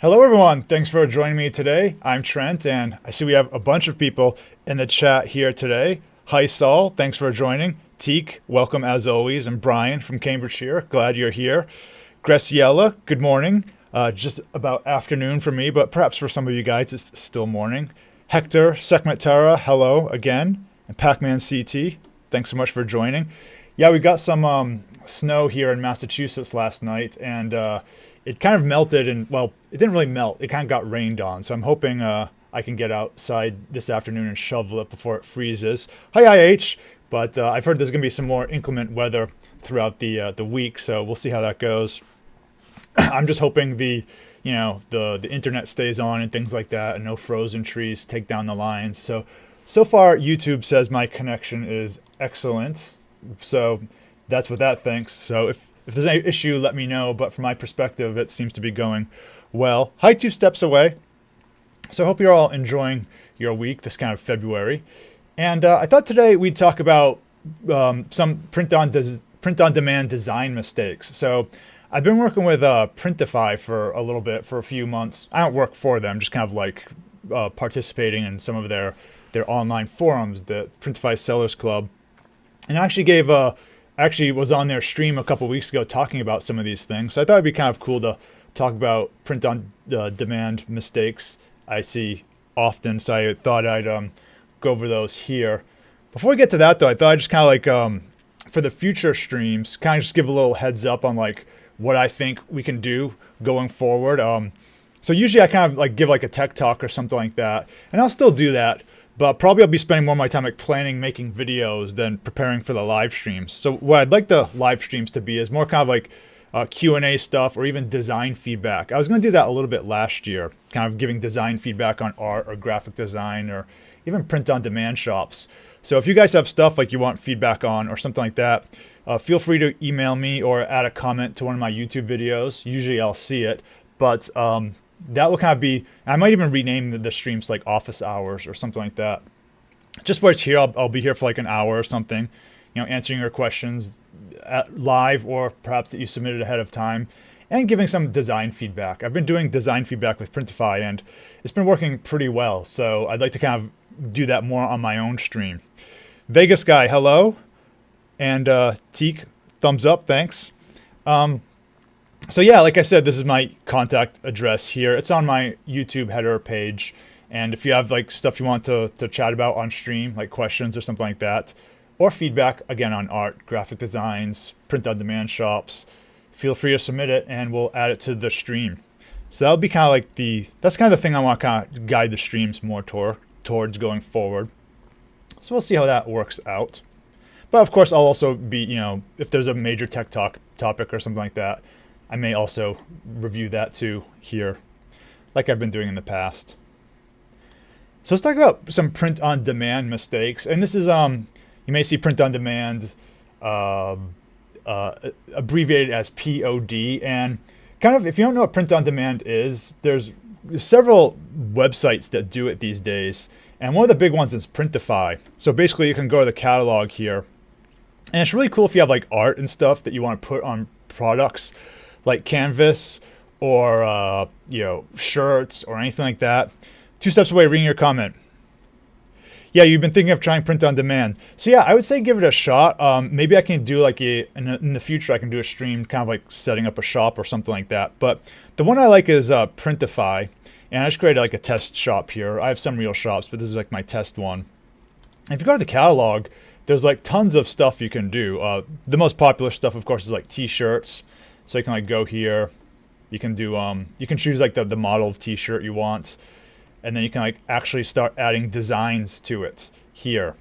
Hello everyone, thanks for joining me today. I'm Trent and I see we have a bunch of people in the chat here today. Hi Saul, thanks for joining. Teek, welcome as always, and Brian from Cambridgeshire, glad you're here. Graciela, good morning. Just about afternoon for me, but perhaps for some of you guys it's still morning. Hector, Sekmetara, hello again. And Pac-Man CT, thanks so much for joining. Yeah, we got some snow here in Massachusetts last night, and it kind of melted, and well, it didn't really melt. It kind of got rained on, so I'm hoping I can get outside this afternoon and shovel it before it freezes. Hi, IH, but I've heard there's going to be some more inclement weather throughout the week, so we'll see how that goes. I'm just hoping the internet stays on and things like that, and no frozen trees take down the lines. So far, YouTube says my connection is excellent. So that's what that thinks. So if there's any issue, let me know. But from my perspective, it seems to be going well. Hi, 2 steps away. So I hope you're all enjoying your week, this kind of February. And I thought today we'd talk about some print-on-demand design mistakes. So I've been working with PRINTIFY for a little bit, for a few months. I don't work for them, just kind of like participating in some of their online forums, the PRINTIFY Sellers Club. And I actually was on their stream a couple weeks ago talking about some of these things. So I thought it'd be kind of cool to talk about print-on-demand mistakes I see often. So I thought I'd go over those here. Before we get to that, though, I thought I'd just kind of like, for the future streams, kind of just give a little heads up on like what I think we can do going forward. So usually I kind of like give like a tech talk or something like that, and I'll still do that. But probably I'll be spending more of my time like planning, making videos than preparing for the live streams. So what I'd like the live streams to be is more kind of like Q&A stuff or even design feedback. I was going to do that a little bit last year, kind of giving design feedback on art or graphic design or even print-on-demand shops. So if you guys have stuff like you want feedback on or something like that, feel free to email me or add a comment to one of my YouTube videos. Usually I'll see it, but that will kind of be, I might even rename the streams like office hours or something like that. Just where it's here, I'll be here for like an hour or something, answering your questions live or perhaps that you submitted ahead of time and giving some design feedback. I've been doing design feedback with PRINTIFY and it's been working pretty well. So I'd like to kind of do that more on my own stream. Vegas guy, hello. And Teek, thumbs up, thanks. So yeah, like I said, this is my contact address here. It's on my YouTube header page. And if you have like stuff you want to chat about on stream, like questions or something like that, or feedback, again, on art, graphic designs, print-on-demand shops, feel free to submit it and we'll add it to the stream. So that'll be kind of like that's kind of the thing I want to kind of guide the streams more towards going forward. So we'll see how that works out. But of course, I'll also be, if there's a major tech topic or something like that, I may also review that too here, like I've been doing in the past. So let's talk about some print-on-demand mistakes. And this is, you may see print-on-demand abbreviated as POD. And kind of, if you don't know what print-on-demand is, there's several websites that do it these days. And one of the big ones is PRINTIFY. So basically, you can go to the catalog here. And it's really cool if you have like art and stuff that you want to put on products like canvas or shirts or anything like that. 2 steps away, reading your comment. Yeah, you've been thinking of trying print on demand. So yeah, I would say give it a shot. Maybe I can do like in the future I can do a stream kind of like setting up a shop or something like that. But the one I like is PRINTIFY, and I just created like a test shop here. I have some real shops, but this is like my test one. And if you go to the catalog, there's like tons of stuff you can do. The most popular stuff, of course, is like t-shirts. So you can like go here, you can do, you can choose like the model of t-shirt you want, and then you can like actually start adding designs to it here.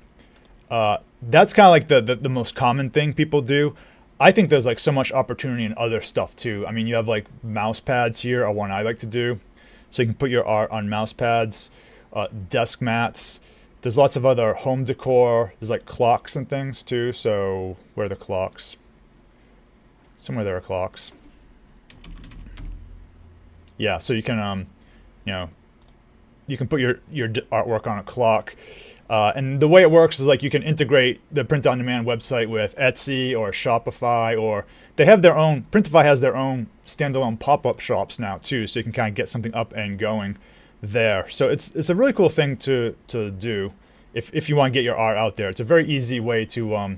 That's kind of like the most common thing people do. I think there's like so much opportunity in other stuff too. I mean, you have like mouse pads here are one I like to do. So you can put your art on mouse pads, desk mats. There's lots of other home decor. There's like clocks and things too. So where are the clocks? Somewhere there are clocks. Yeah, so you can, you can put your artwork on a clock. And the way it works is like you can integrate the print-on-demand website with Etsy or Shopify, or they have their own, Printify has their own standalone pop-up shops now too, so you can kind of get something up and going there. So it's a really cool thing to do if you want to get your art out there. It's a very easy way to, I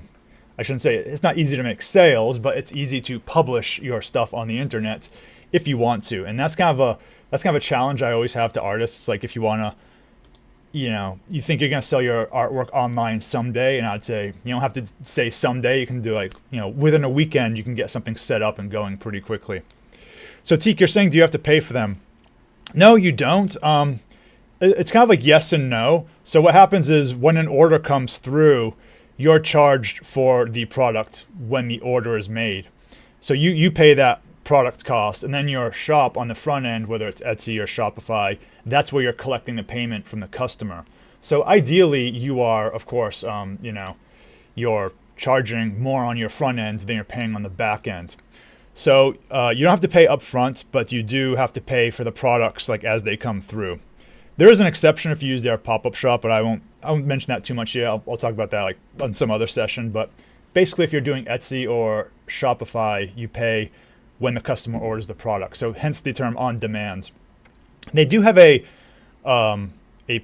shouldn't say it's not easy to make sales, but it's easy to publish your stuff on the internet if you want to. And that's kind of a challenge I always have to artists. Like if you want to, you think you're going to sell your artwork online someday, and I'd say you don't have to say someday. You can do like, within a weekend, you can get something set up and going pretty quickly. So Teak, you're saying, do you have to pay for them? No, you don't. It's kind of like yes and no. So what happens is when an order comes through, you're charged for the product when the order is made. So you pay that product cost, and then your shop on the front end, whether it's Etsy or Shopify, that's where you're collecting the payment from the customer. So ideally, you are, of course, you're charging more on your front end than you're paying on the back end. So you don't have to pay up front, but you do have to pay for the products like as they come through. There is an exception if you use their pop-up shop, but I won't mention that too much here. I'll talk about that like on some other session. But basically, if you're doing Etsy or Shopify, you pay when the customer orders the product. So hence the term on demand. They do have a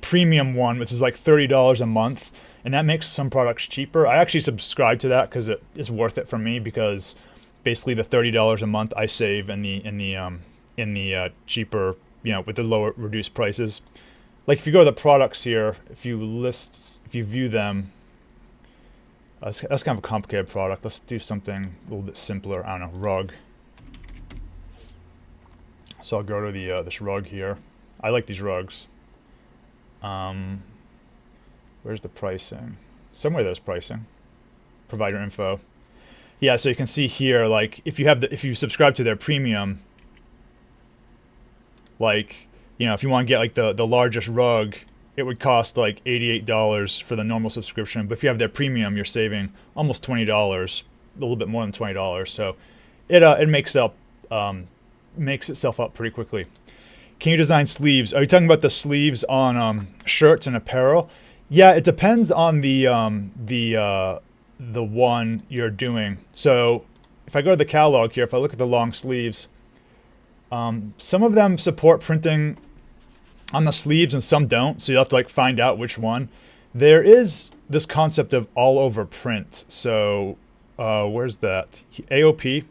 premium one, which is like $30 a month, and that makes some products cheaper. I actually subscribe to that because it is worth it for me, because basically the $30 a month I save in the cheaper, with the lower reduced prices. Like if you go to the products here, if you view them, that's kind of a complicated product. Let's do something a little bit simpler. I don't know, rug. So I'll go to the this rug here. I like these rugs. Where's the pricing? Somewhere there's pricing. Provider info. Yeah, so you can see here, like if you subscribe to their premium, like if you want to get like the largest rug, it would cost like $88 for the normal subscription. But if you have their premium, you're saving almost $20, a little bit more than $20. So it makes itself up pretty quickly. Can you design sleeves? Are you talking about the sleeves on shirts and apparel? Yeah, it depends on the one you're doing. So if I go to the catalog here, if I look at the long sleeves, some of them support printing on the sleeves and some don't. So you have to like find out which one. There is this concept of all over print. So where's that? AOP.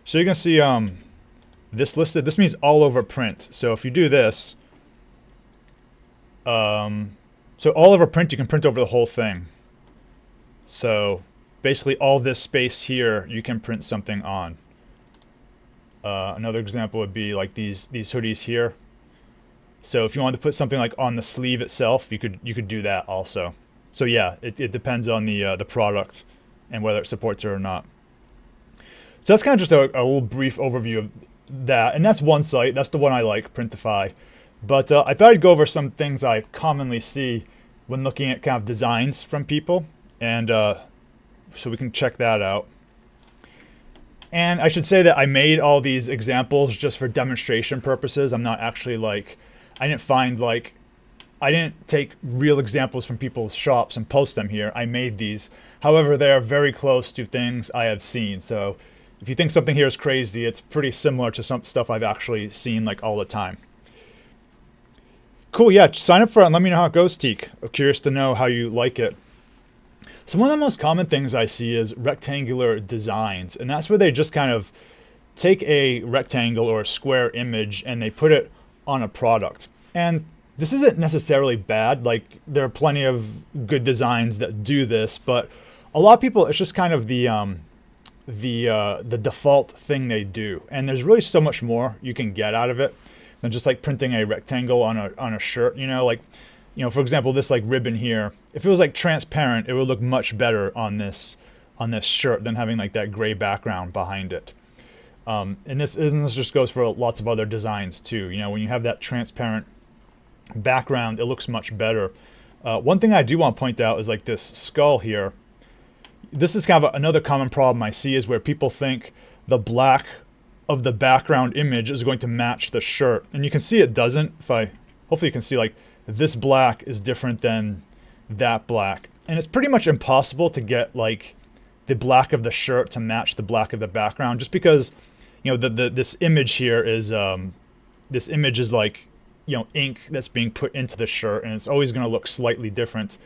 So you're gonna see this listed. This means all over print. So if you do this, so all over print, you can print over the whole thing. So basically all this space here, you can print something on. Another example would be like these hoodies here. So if you wanted to put something like on the sleeve itself, you could do that also. So yeah, it depends on the product and whether it supports it or not. So that's kind of just a little brief overview of that. And that's one site. That's the one I like, Printify. But I thought I'd go over some things I commonly see when looking at kind of designs from people. And so we can check that out. And I should say that I made all these examples just for demonstration purposes. I'm not actually like, I didn't take real examples from people's shops and post them here. I made these. However, they are very close to things I have seen. So if you think something here is crazy, it's pretty similar to some stuff I've actually seen like all the time. Cool, yeah, sign up for it and let me know how it goes, Teak. I'm curious to know how you like it. So one of the most common things I see is rectangular designs, and that's where they just kind of take a rectangle or a square image and they put it on a product. And this isn't necessarily bad. Like there are plenty of good designs that do this, but a lot of people, it's just kind of the default thing they do. And there's really so much more you can get out of it than just like printing a rectangle on a shirt. For example, this like ribbon here, if it was like transparent, it would look much better on this shirt than having like that gray background behind it. And this just goes for lots of other designs too. When you have that transparent background, it looks much better. One thing I do want to point out is like this skull here. This is kind of another common problem I see, is where people think the black of the background image is going to match the shirt. And you can see it doesn't. Hopefully you can see like this black is different than that black. And it's pretty much impossible to get like the black of the shirt to match the black of the background, just because, you know, this image here is like, you know, ink that's being put into the shirt, and it's always going to look slightly different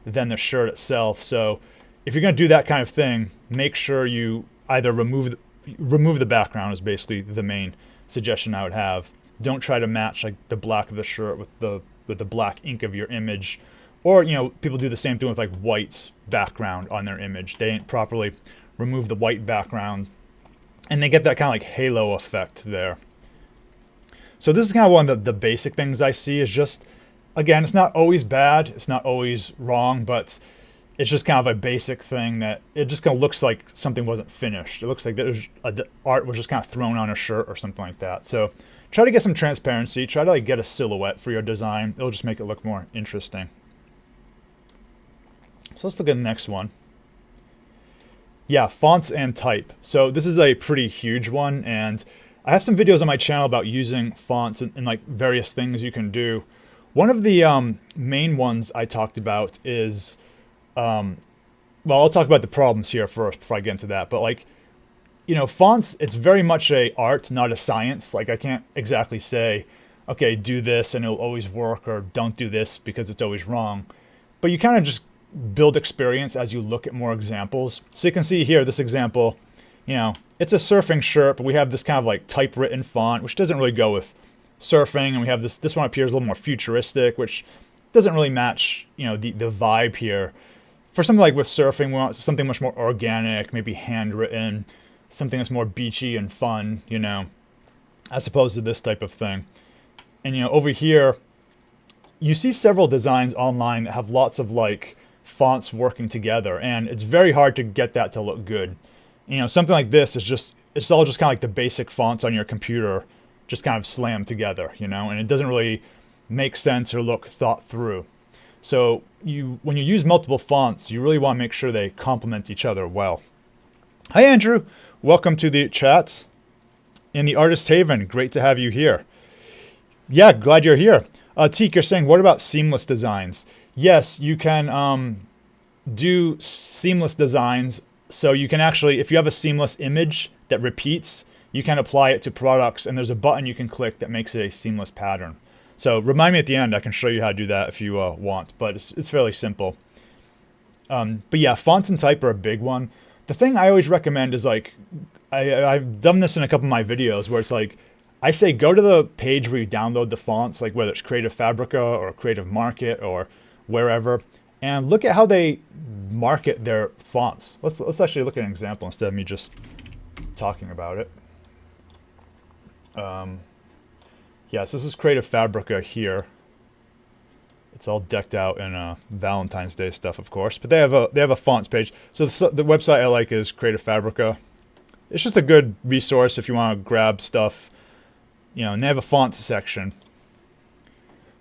than the shirt itself. So if you're going to do that kind of thing, make sure you either remove the background is basically the main suggestion I would have. Don't try to match like the black of the shirt with the black ink of your image. Or, you know, people do the same thing with like white background on their image. They didn't properly remove the white background, and they get that kind of like halo effect there. So this is kind of one of the basic things I see is just, again, it's not always bad, it's not always wrong, but it's just kind of a basic thing that it just kind of looks like something wasn't finished. It looks like there's art was just kind of thrown on a shirt or something like that. So try to get some transparency, try to like get a silhouette for your design. It'll just make it look more interesting. So let's look at the next one. Yeah, fonts and type. So this is a pretty huge one, and I have some videos on my channel about using fonts and like various things you can do. One of the main ones I talked about is, well, I'll talk about the problems here first before I get into that. But like, you know, fonts, it's very much a art, not a science. Like I can't exactly say, okay, do this and it'll always work, or don't do this because it's always wrong. But you kind of just build experience as you look at more examples. So you can see here, this example, you know, it's a surfing shirt, but we have this kind of like typewritten font, which doesn't really go with surfing. And we have this one appears a little more futuristic, which doesn't really match, you know, the vibe here. For something like with surfing, we want something much more organic, maybe handwritten, something that's more beachy and fun, you know, as opposed to this type of thing. And, you know, over here, you see several designs online that have lots of like fonts working together, and it's very hard to get that to look good. You know, something like this is just, it's all just kind of like the basic fonts on your computer just kind of slammed together, you know, and it doesn't really make sense or look thought through. So when you use multiple fonts, you really want to make sure they complement each other well. Hi Andrew, welcome to the chat in the Artist Haven. Great to have you here. Yeah, glad you're here. Teek, you're saying, what about seamless designs? Yes, you can do seamless designs. So you can actually, if you have a seamless image that repeats, you can apply it to products, and there's a button you can click that makes it a seamless pattern. So remind me at the end, I can show you how to do that if you want, but it's fairly simple. But yeah, fonts and type are a big one. The thing I always recommend is like, I've done this in a couple of my videos where it's like, I say go to the page where you download the fonts, like whether it's Creative Fabrica or Creative Market or wherever, and look at how they market their fonts. Let's actually look at an example instead of me just talking about it. Yeah, so this is Creative Fabrica here. It's all decked out in Valentine's Day stuff, of course, but they have a fonts page. So the website I like is Creative Fabrica. It's just a good resource if you want to grab stuff, you know, and they have a fonts section.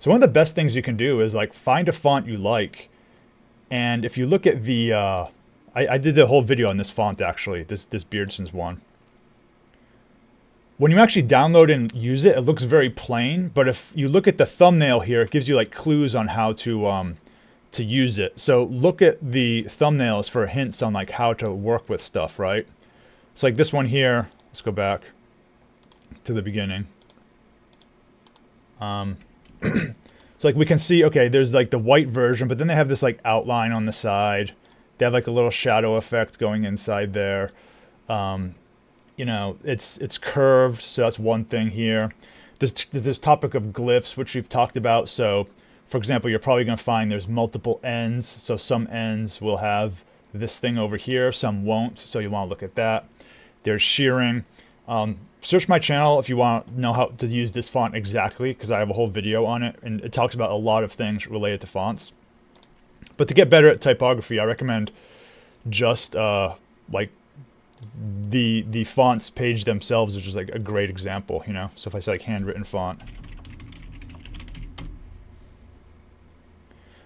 So one of the best things you can do is like find a font you like, and if you look at the, I did the whole video on this font actually, this Beardson's one. When you actually download and use it, it looks very plain, but if you look at the thumbnail here, it gives you like clues on how to use it. So look at the thumbnails for hints on like how to work with stuff, right? So like this one here, let's go back to the beginning. So like we can see, okay, there's like the white version, but then they have this like outline on the side. They have like a little shadow effect going inside there. You know, it's curved, so that's one thing here. This topic of glyphs, which we've talked about. So, for example, you're probably going to find there's multiple ends. So some ends will have this thing over here, some won't. So you want to look at that. There's shearing. Search my channel if you want to know how to use this font exactly, because I have a whole video on it, and it talks about a lot of things related to fonts. But to get better at typography, I recommend just like the fonts page themselves is just like a great example, you know. So if I say like handwritten font,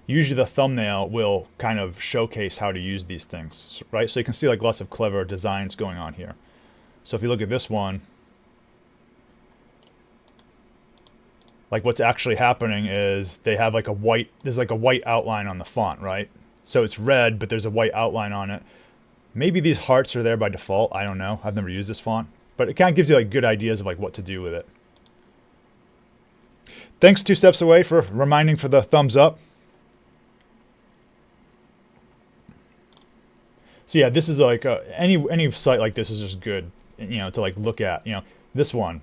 usually the thumbnail will kind of showcase how to use these things, right? So you can see like lots of clever designs going on here. So if you look at this one, like what's actually happening is they have like a white, there's like a white outline on the font, right? So it's red, but there's a white outline on it. Maybe these hearts are there by default. I don't know. I've never used this font, but it kind of gives you like good ideas of like what to do with it. Thanks 2 Steps Away for reminding for the thumbs up. So yeah, this is like any site like this is just good, you know, to like look at. You know, this one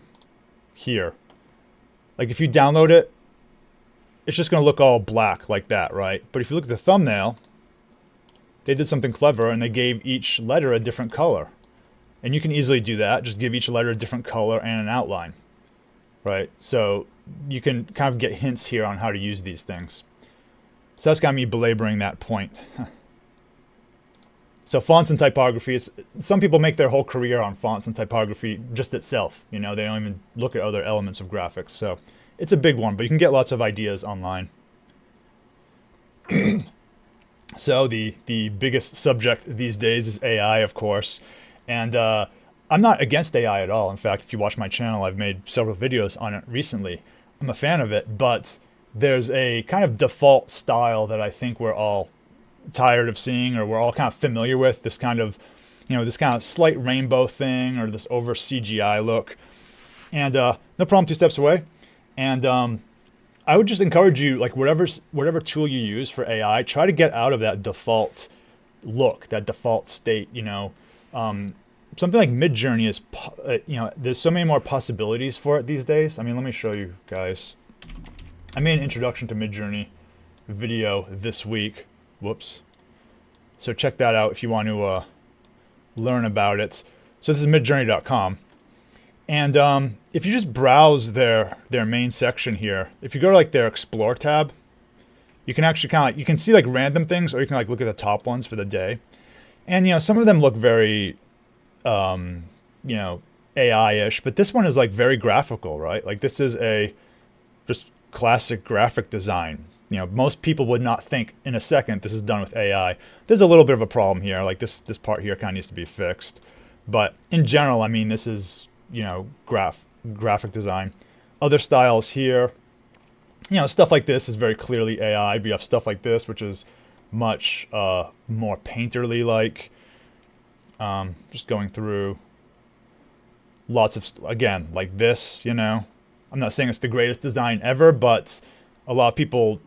here, like if you download it, it's just gonna look all black like that, right? But if you look at the thumbnail, they did something clever and they gave each letter a different color, and you can easily do that. Just give each letter a different color and an outline, right? So you can kind of get hints here on how to use these things. So that's got me belaboring that point. So fonts and typography, some people make their whole career on fonts and typography just itself. You know, they don't even look at other elements of graphics. So it's a big one, but you can get lots of ideas online. So the biggest subject these days is AI, of course. And I'm not against AI at all. In fact, if you watch my channel, I've made several videos on it recently. I'm a fan of it, but there's a kind of default style that I think we're all tired of seeing, or we're all kind of familiar with, this kind of, you know, this kind of slight rainbow thing, or this over CGI look. And no problem, 2 steps away. And I would just encourage you, like whatever tool you use for AI, try to get out of that default look, that default state. You know, something like Midjourney is, you know, there's so many more possibilities for it these days. I mean, let me show you guys. I made an introduction to Midjourney video this week. Whoops. So check that out if you want to learn about it. So this is midjourney.com. And if you just browse their main section here, if you go to like their Explore tab, you can actually kind of, you can see like random things, or you can like look at the top ones for the day. And, you know, some of them look very, you know, AI-ish, but this one is like very graphical, right? Like this is a just classic graphic design. You know, most people would not think in a second this is done with AI. There's a little bit of a problem here. Like this part here kind of needs to be fixed. But in general, I mean, this is, you know, graphic design. Other styles here, you know, stuff like this is very clearly AI. But you have stuff like this, which is much more painterly like. Just going through lots of, again, like this, you know. I'm not saying it's the greatest design ever, but a lot of people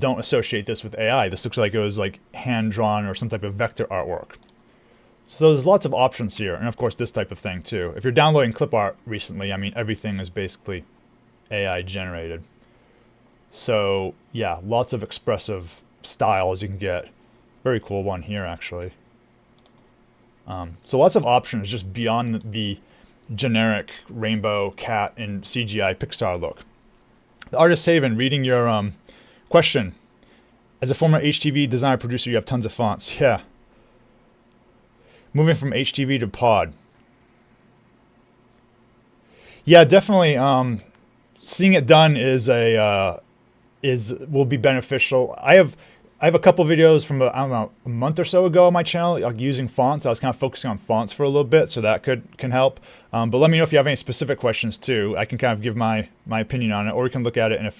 don't associate this with AI. This looks like it was like hand-drawn or some type of vector artwork. So there's lots of options here, and of course this type of thing too. If you're downloading clip art recently, I mean, everything is basically AI generated. So yeah, lots of expressive styles you can get. Very cool one here, actually. So lots of options just beyond the generic rainbow cat and CGI Pixar look. The Artist Haven, reading your question. As a former HTV designer producer, you have tons of fonts. Yeah. Moving from HTV to Pod. Yeah, definitely. Seeing it done is will be beneficial. I have a couple videos from I don't know, a month or so ago on my channel, like using fonts. I was kind of focusing on fonts for a little bit, so that can help. But let me know if you have any specific questions too. I can kind of give my opinion on it, or we can look at it in a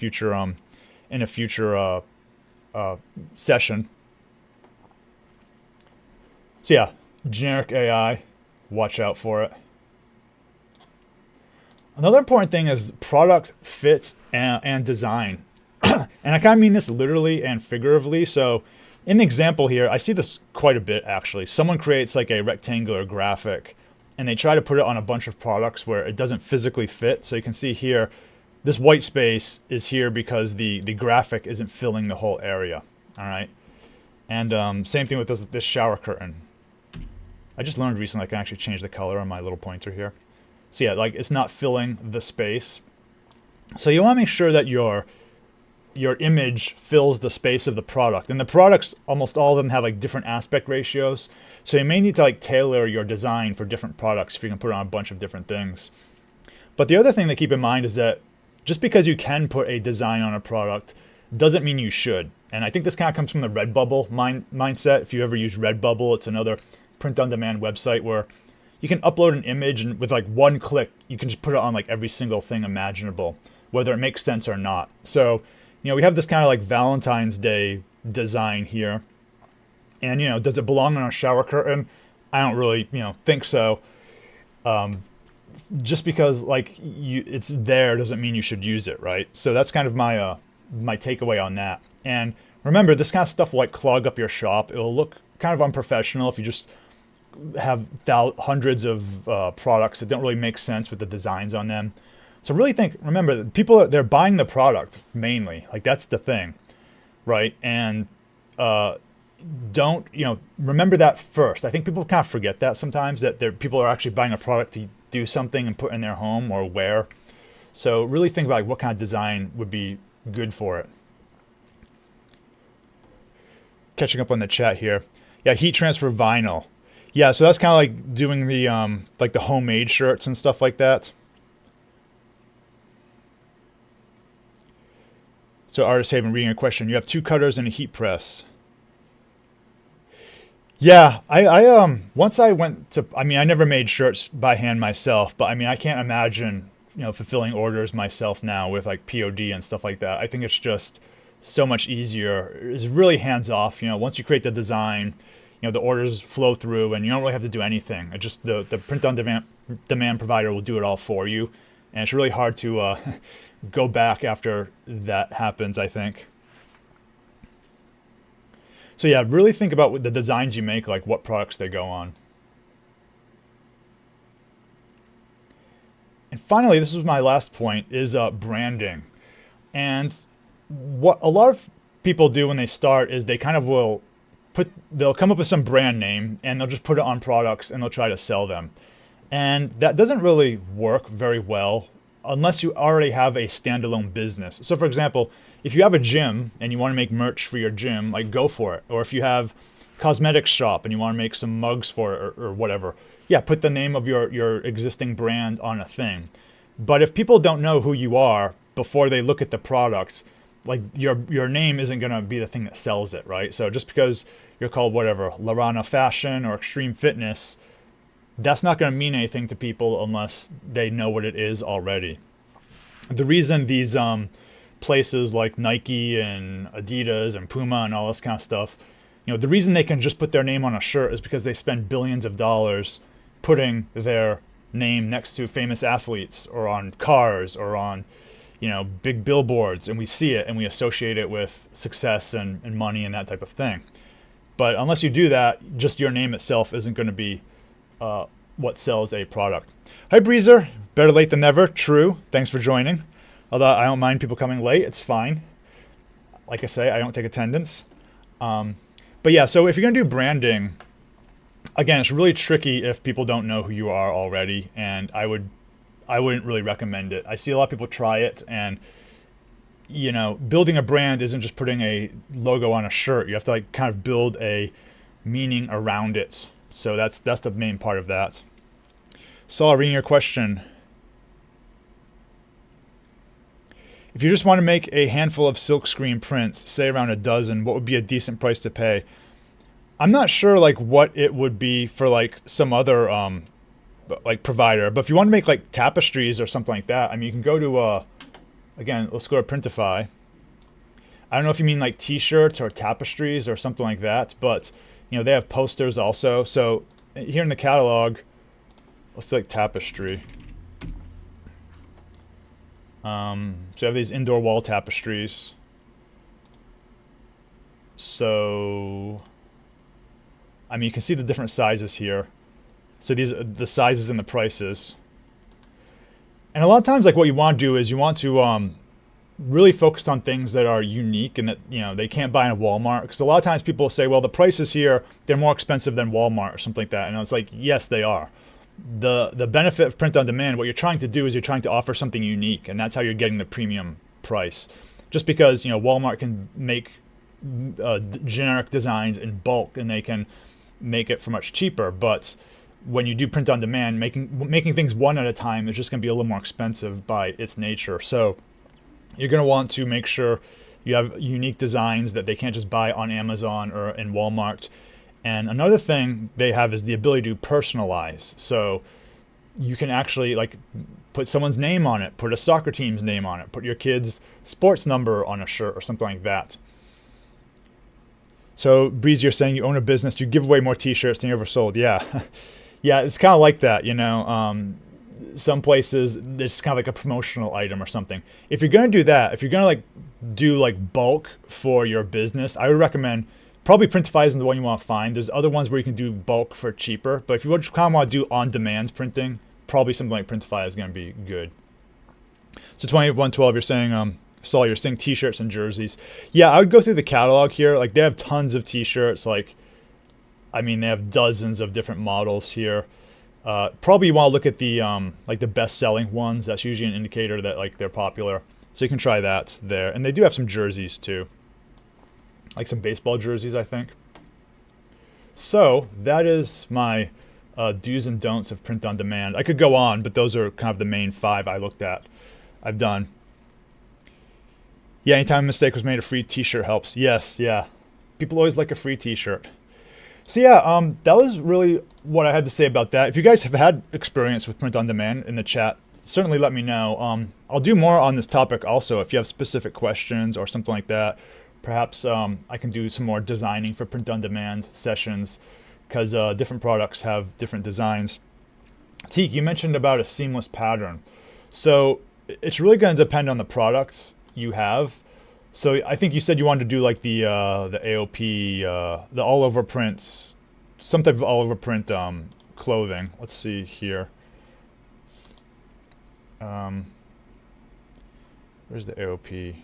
future session. So yeah, generic AI, watch out for it. Another important thing is product fit and design. And I kind of mean this literally and figuratively. So in the example here, I see this quite a bit actually. Someone creates like a rectangular graphic and they try to put it on a bunch of products where it doesn't physically fit. So you can see here, this white space is here because the graphic isn't filling the whole area. All right. And same thing with this shower curtain. I just learned recently I can actually change the color on my little pointer here. So yeah, like it's not filling the space. So you want to make sure that your image fills the space of the product. And the products, almost all of them have like different aspect ratios. So you may need to like tailor your design for different products if you can put on a bunch of different things. But the other thing to keep in mind is that just because you can put a design on a product doesn't mean you should. And I think this kind of comes from the Redbubble mindset. If you ever use Redbubble, it's another print-on-demand website where you can upload an image and with like one click, you can just put it on like every single thing imaginable. whether it makes sense or not. So, we have this kind of like Valentine's Day design here. And, does it belong on a shower curtain? I don't really, think so. Just because it's there doesn't mean you should use it, right? So that's kind of my my takeaway on that. And remember, this kind of stuff will clog up your shop. It'll look kind of unprofessional if you just have hundreds of products that don't really make sense with the designs on them. So really remember, people, they're buying the product mainly. That's the thing, right? And don't, remember that first. I think people kind of forget that sometimes, that people are actually buying a product to do something and put in their home or wear. So really think about what kind of design would be good for it. Catching up on the chat here. Yeah, heat transfer vinyl. Yeah, so that's kind of like doing the the homemade shirts and stuff like that. So Artist Haven, reading a question. You have 2 cutters and a heat press. Yeah, I once I went to, I never made shirts by hand myself, but I can't imagine, fulfilling orders myself now with POD and stuff like that. I think it's just so much easier. It's really hands off. Once you create the design, the orders flow through and you don't really have to do anything. It just, the print on demand provider will do it all for you. And it's really hard to go back after that happens, I think. So yeah, really think about the designs you make, what products they go on. And finally, this was my last point, is branding. And what a lot of people do when they start is they kind of they'll come up with some brand name and they'll just put it on products and they'll try to sell them. And that doesn't really work very well unless you already have a standalone business. So for example, if you have a gym and you want to make merch for your gym, go for it. Or if you have cosmetics shop and you want to make some mugs for it or whatever, yeah, put the name of your existing brand on a thing. But if people don't know who you are before they look at the product, your name isn't going to be the thing that sells it, right? So just because you're called whatever, Larana Fashion or Extreme Fitness, that's not going to mean anything to people unless they know what it is already. The reason these places like Nike and Adidas and Puma and all this kind of stuff, the reason they can just put their name on a shirt is because they spend billions of dollars putting their name next to famous athletes or on cars or on, big billboards, and we see it and we associate it with success and money and that type of thing. But unless you do that, just your name itself isn't going to be what sells a product. Hi Breezer, better late than never. True. Thanks for joining. Although I don't mind people coming late, it's fine. Like I say, I don't take attendance. But yeah, so if you're gonna do branding, again, it's really tricky if people don't know who you are already, and I wouldn't really recommend it. I see a lot of people try it, and building a brand isn't just putting a logo on a shirt. You have to kind of build a meaning around it. So that's the main part of that. Saul, reading your question. If you just want to make a handful of silkscreen prints, say around a dozen, what would be a decent price to pay? I'm not sure what it would be for some other provider, but if you want to make tapestries or something like that, you can go to again, let's go to Printify. I don't know if you mean t-shirts or tapestries or something like that, but they have posters also. So here in the catalog, let's do tapestry. So you have these indoor wall tapestries. So, you can see the different sizes here. So these are the sizes and the prices. And a lot of times, what you want to do is you want to really focus on things that are unique and that they can't buy in Walmart. Because a lot of times people say, well, the prices here, they're more expensive than Walmart or something like that. And it's yes, they are. The benefit of print on demand, what you're trying to do is you're trying to offer something unique, and that's how you're getting the premium price. Just because Walmart can make generic designs in bulk and they can make it for much cheaper, but when you do print on demand, making things one at a time is just going to be a little more expensive by its nature. So you're going to want to make sure you have unique designs that they can't just buy on Amazon or in Walmart. And another thing they have is the ability to personalize. So you can actually put someone's name on it, put a soccer team's name on it, put your kid's sports number on a shirt or something like that. So Breeze, you're saying you own a business, you give away more t-shirts than you ever sold. Yeah. Yeah, it's kind of like that, you know. Some places it's kind of like a promotional item or something. If you're going to do that, if you're going to like do like bulk for your business, I would recommend probably Printify isn't the one you want to find. There's other ones where you can do bulk for cheaper, but if you just kind of want to do on-demand printing, probably something like Printify is going to be good. So 2112, you're saying, Saul, you're saying t-shirts and jerseys. Yeah, I would go through the catalog here. Like they have tons of t-shirts. Like, I mean, they have dozens of different models here. Probably you want to look at the like the best-selling ones. That's usually an indicator that like they're popular. So you can try that there. And they do have some jerseys too, like some baseball jerseys, I think. So that is my do's and don'ts of print on demand. I could go on, but those are kind of the main 5 I looked at. I've done. Yeah, anytime a mistake was made, a free t-shirt helps. Yes, yeah. People always like a free t-shirt. So yeah, that was really what I had to say about that. If you guys have had experience with print on demand in the chat, certainly let me know. I'll do more on this topic also if you have specific questions or something like that. Perhaps I can do some more designing for print on demand sessions because different products have different designs. Teek, you mentioned about a seamless pattern. So it's really going to depend on the products you have. So I think you said you wanted to do like the AOP, the all over prints, some type of all over print clothing. Let's see here. Where's the AOP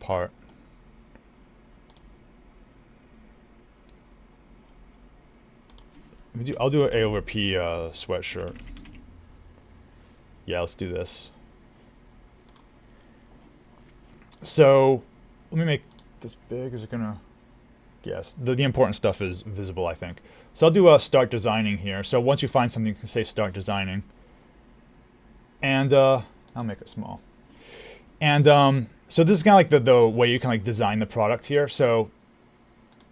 part? I'll do an A over P sweatshirt. Yeah, let's do this. So let me make this big. Is it gonna? Yes, the important stuff is visible, I think. So I'll do start designing here. So once you find something, you can say start designing. And I'll make it small. And so this is kind of like the way you can like design the product here. So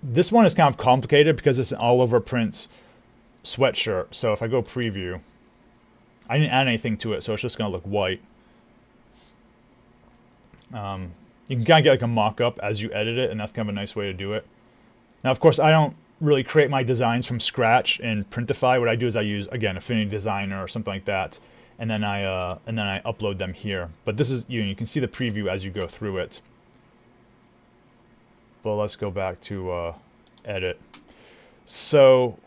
this one is kind of complicated because it's an all over print sweatshirt. So if I go preview, I didn't add anything to it, so it's just gonna look white. You can kind of get like a mock-up as you edit it, and that's kind of a nice way to do it. Now, of course, I don't really create my designs from scratch in Printify. What I do is I use, again, Affinity Designer or something like that, and then I upload them here. But this is you can see the preview as you go through it. But let's go back to edit. So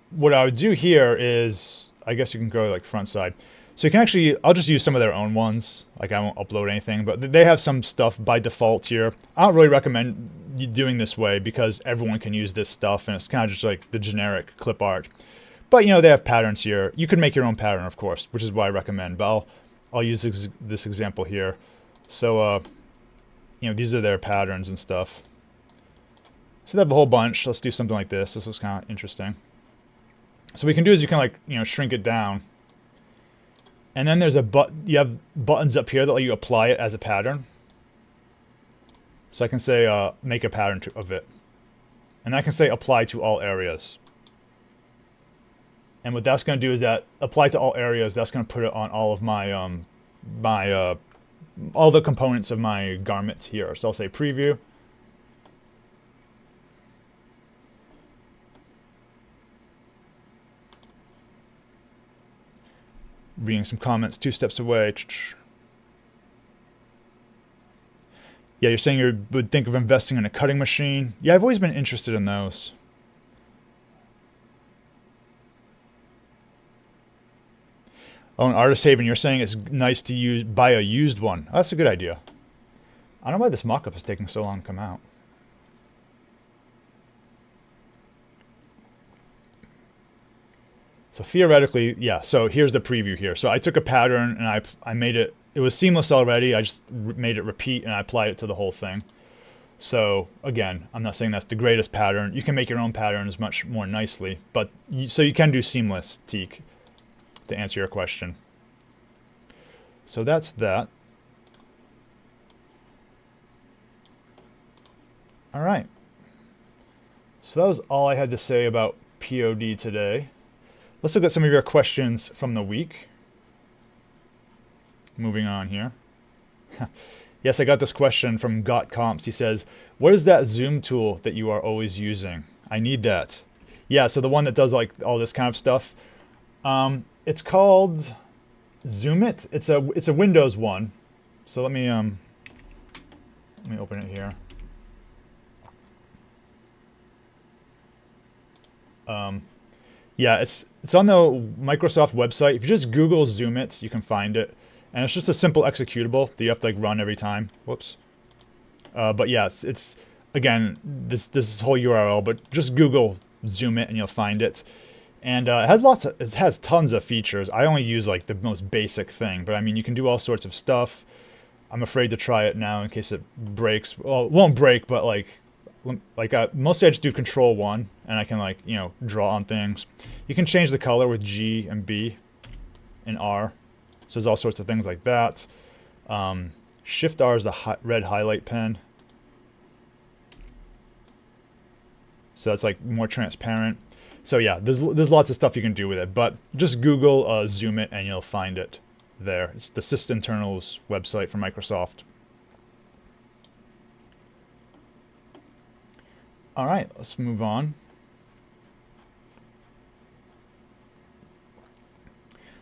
what I would do here is, I guess you can go like front side. So you can actually, I'll just use some of their own ones. Like I won't upload anything, but they have some stuff by default here. I don't really recommend you doing this way because everyone can use this stuff and it's kind of just like the generic clip art. But you know, they have patterns here. You can make your own pattern, of course, which is what I recommend. But I'll use this example here. So, you know, these are their patterns and stuff. So they have a whole bunch. Let's do something like this. This looks kind of interesting. So what you can do is you can like, you know, shrink it down. And then there's you have buttons up here that let you apply it as a pattern. So I can say make a pattern of it. And I can say apply to all areas. And what that's going to do is that apply to all areas, that's going to put it on all of my all the components of my garment here. So I'll say preview. Reading some comments 2 steps away. Yeah, you're saying you would think of investing in a cutting machine. Yeah, I've always been interested in those. Oh, an Artist Haven, you're saying it's nice to buy a used one. Oh, that's a good idea. I don't know why this mock-up is taking so long to come out. So theoretically, yeah, so here's the preview here. So I took a pattern and I made it, it was seamless already. I just made it repeat and I applied it to the whole thing. So again, I'm not saying that's the greatest pattern. You can make your own patterns much more nicely, but so you can do seamless, Teak, to answer your question. So that's that. All right. So that was all I had to say about POD today. Let's look at some of your questions from the week. moving on here. Yes, I got this question from Got Comps. He says, what is that zoom tool that you are always using? I need that. Yeah, so the one that does like all this kind of stuff. It's called Zoom It. It's a Windows one. So let me open it here. Yeah, it's on the Microsoft website. If you just Google Zoom It, you can find it. And it's just a simple executable that you have to like run every time. Whoops. But yeah, it's again, this whole URL, but just Google Zoom It and you'll find it. And it has tons of features. I only use like the most basic thing, but I mean, you can do all sorts of stuff. I'm afraid to try it now in case it breaks. Well, it won't break, but mostly I just do Control-1 and I can like, you know, draw on things. You can change the color with G and B and R. So there's all sorts of things like that. Shift-R is the red highlight pen. So that's like more transparent. So yeah, there's lots of stuff you can do with it, but just Google Zoom It and you'll find it there. It's the Sysinternals website for Microsoft. All right, let's move on.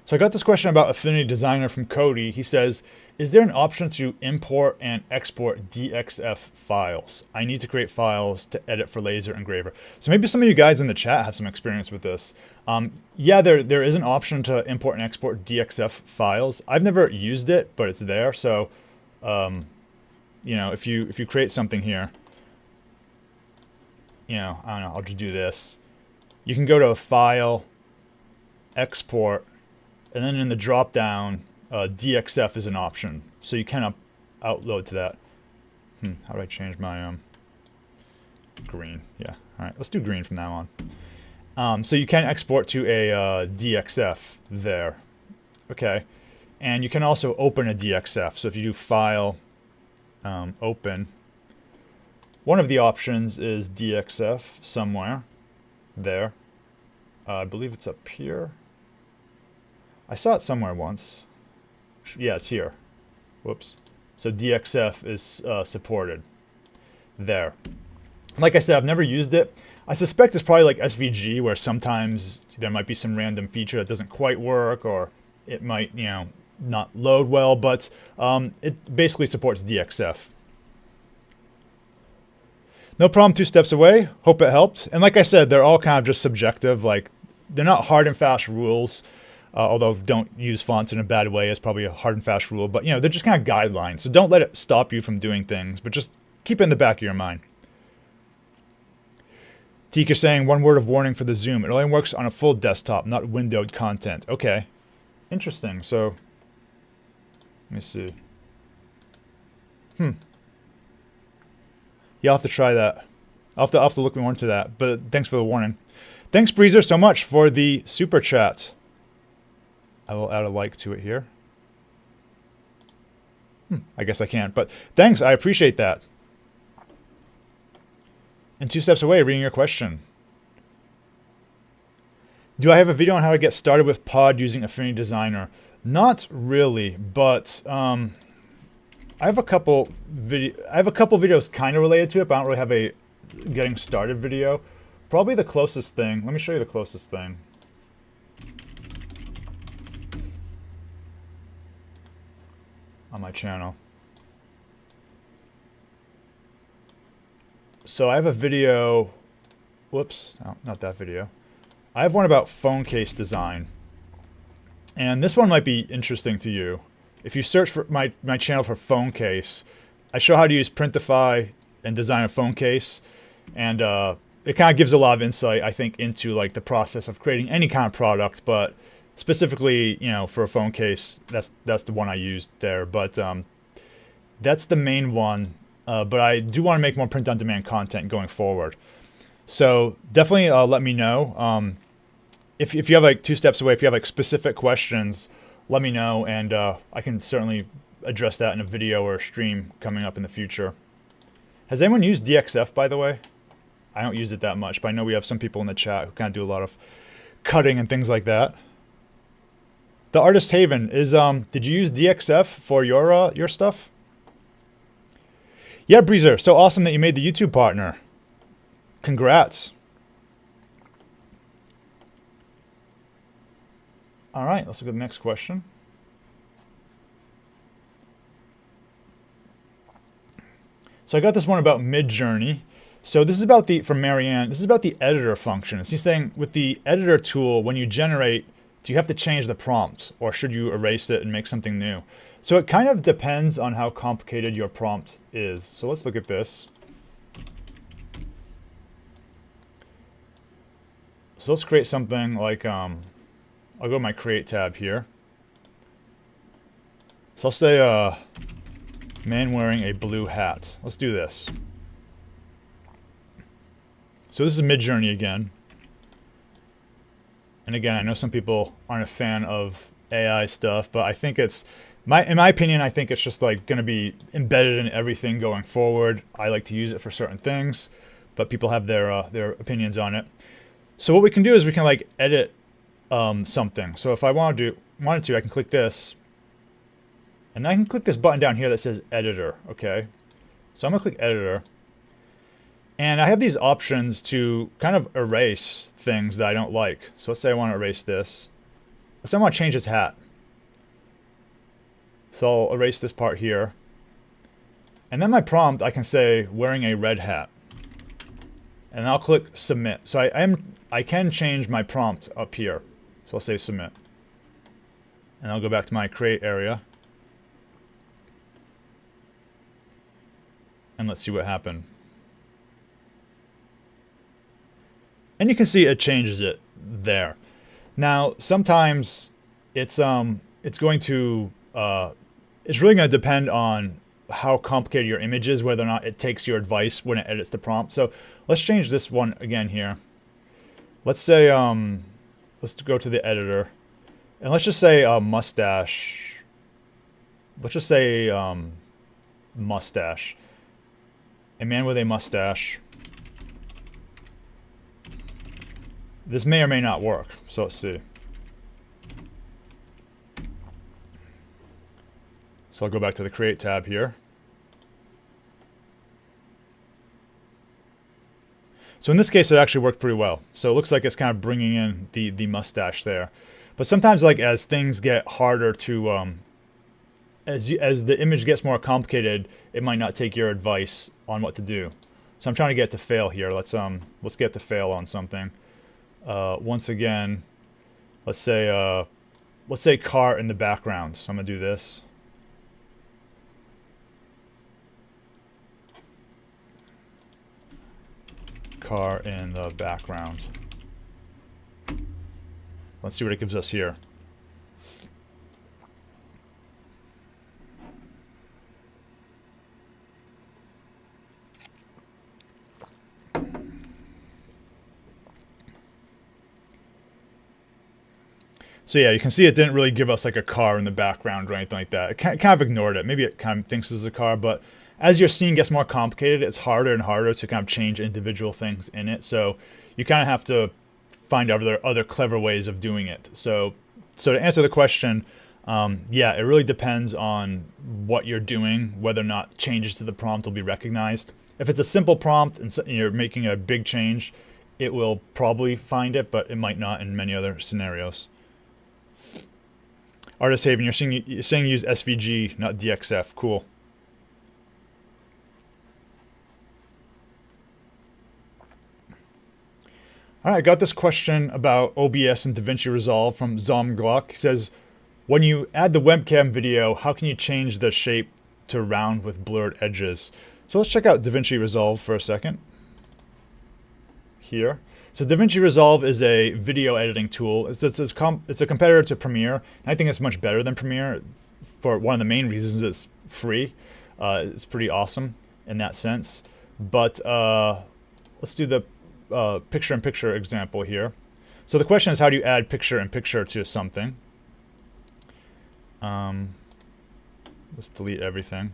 So I got this question about Affinity Designer from Cody. He says, is there an option to import and export DXF files? I need to create files to edit for laser engraver. So maybe some of you guys in the chat have some experience with this. Yeah, there is an option to import and export DXF files. I've never used it, but it's there. So, you know, if you create something here, you know, I don't know, I'll just do this. You can go to File, Export, and then in the drop down, DXF is an option. So you can upload to that. How do I change my green? Yeah, all right, let's do green from now on. So you can export to a DXF there. Okay, and you can also open a DXF. So if you do File, Open, one of the options is DXF somewhere there. I believe it's up here. I saw it somewhere once. Yeah, it's here. Whoops. So DXF is supported there. Like I said, I've never used it. I suspect it's probably like SVG, where sometimes there might be some random feature that doesn't quite work, or it might, you know, not load well, but it basically supports DXF. No problem, 2 steps away. Hope it helped. And like I said, they're all kind of just subjective. Like, they're not hard and fast rules. Although don't use fonts in a bad way is probably a hard and fast rule. But, you know, they're just kind of guidelines. So don't let it stop you from doing things, but just keep it in the back of your mind. Teek is saying, one word of warning for the zoom. It only works on a full desktop, not windowed content. Okay. Interesting. So, let me see. Yeah, I'll have to try that. I'll have to look more into that. But thanks for the warning. Thanks, Breezer, so much for the super chat. I will add a like to it here. I guess I can't, but thanks. I appreciate that. And 2 steps away, reading your question. Do I have a video on how to get started with Pod using Affinity Designer? Not really, but I have a couple videos kind of related to it, but I don't really have a getting started video. Probably the closest thing. Let me show you the closest thing. On my channel. So I have a video, whoops, no, not that video. I have one about phone case design. And this one might be interesting to you. If you search for my channel for phone case, I show how to use PRINTIFY and design a phone case. And it kind of gives a lot of insight, I think, into like the process of creating any kind of product, but specifically, you know, for a phone case, that's the one I used there. But that's the main one. But I do want to make more print-on-demand content going forward. So definitely let me know. If you have like 2 steps away, if you have like specific questions, let me know, and I can certainly address that in a video or a stream coming up in the future. Has anyone used DXF, by the way? I don't use it that much, but I know we have some people in the chat who kind of do a lot of cutting and things like that. The Artist Haven is, did you use DXF for your stuff? Yeah, Breezer, so awesome that you made the YouTube partner. Congrats. All right, let's look at the next question. So I got this one about Midjourney. So this is about from Marianne, this is about the editor function. She's saying with the editor tool, when you generate, do you have to change the prompt or should you erase it and make something new? So it kind of depends on how complicated your prompt is. So let's look at this. So let's create something like, I'll go to my create tab here. So I'll say, man wearing a blue hat. Let's do this. So this is Midjourney again. And again, I know some people aren't a fan of AI stuff, but I think it's, in my opinion, I think it's just like going to be embedded in everything going forward. I like to use it for certain things, but people have their opinions on it. So what we can do is we can like edit something. So if I wanted to, I can click this. And I can click this button down here that says editor, okay? So I'm gonna click editor. And I have these options to kind of erase things that I don't like. So let's say I wanna erase this. Let's say I wanna change its hat. So I'll erase this part here. And then my prompt, I can say wearing a red hat. And I'll click submit. So I can change my prompt up here. So I'll say submit. And I'll go back to my create area. And let's see what happened. And you can see it changes it there. Now, sometimes it's going to it's really going to depend on how complicated your image is, whether or not it takes your advice when it edits the prompt. So let's change this one again here. Let's say let's go to the editor, and let's just say mustache. Let's just say mustache. A man with a mustache. This may or may not work, so let's see. So I'll go back to the Create tab here. So in this case, it actually worked pretty well. So it looks like it's kind of bringing in the mustache there. But sometimes, like as things get harder to, as the image gets more complicated, it might not take your advice on what to do. So I'm trying to get to fail here. Let's get to fail on something. Once again, let's say car in the background. So I'm gonna do this. Car in the background. Let's see what it gives us here. So yeah, you can see it didn't really give us like a car in the background or anything like that. It kind of ignored it. Maybe it kind of thinks it's a car, but as your scene gets more complicated, it's harder and harder to kind of change individual things in it. So you kind of have to find other clever ways of doing it. So to answer the question, yeah, it really depends on what you're doing, whether or not changes to the prompt will be recognized. If it's a simple prompt and you're making a big change, it will probably find it, but it might not in many other scenarios. Artist Haven, you're saying use SVG, not DXF. Cool. All right, I got this question about OBS and Davinci Resolve from Zomgluck. He says, when you add the webcam video, how can you change the shape to round with blurred edges? So let's check out Davinci Resolve for a second. Here. So Davinci Resolve is a video editing tool. It's a competitor to Premiere. And I think it's much better than Premiere for one of the main reasons it's free. It's pretty awesome in that sense. But let's do the picture-in-picture example here. So the question is, how do you add picture-in-picture to something? Let's delete everything.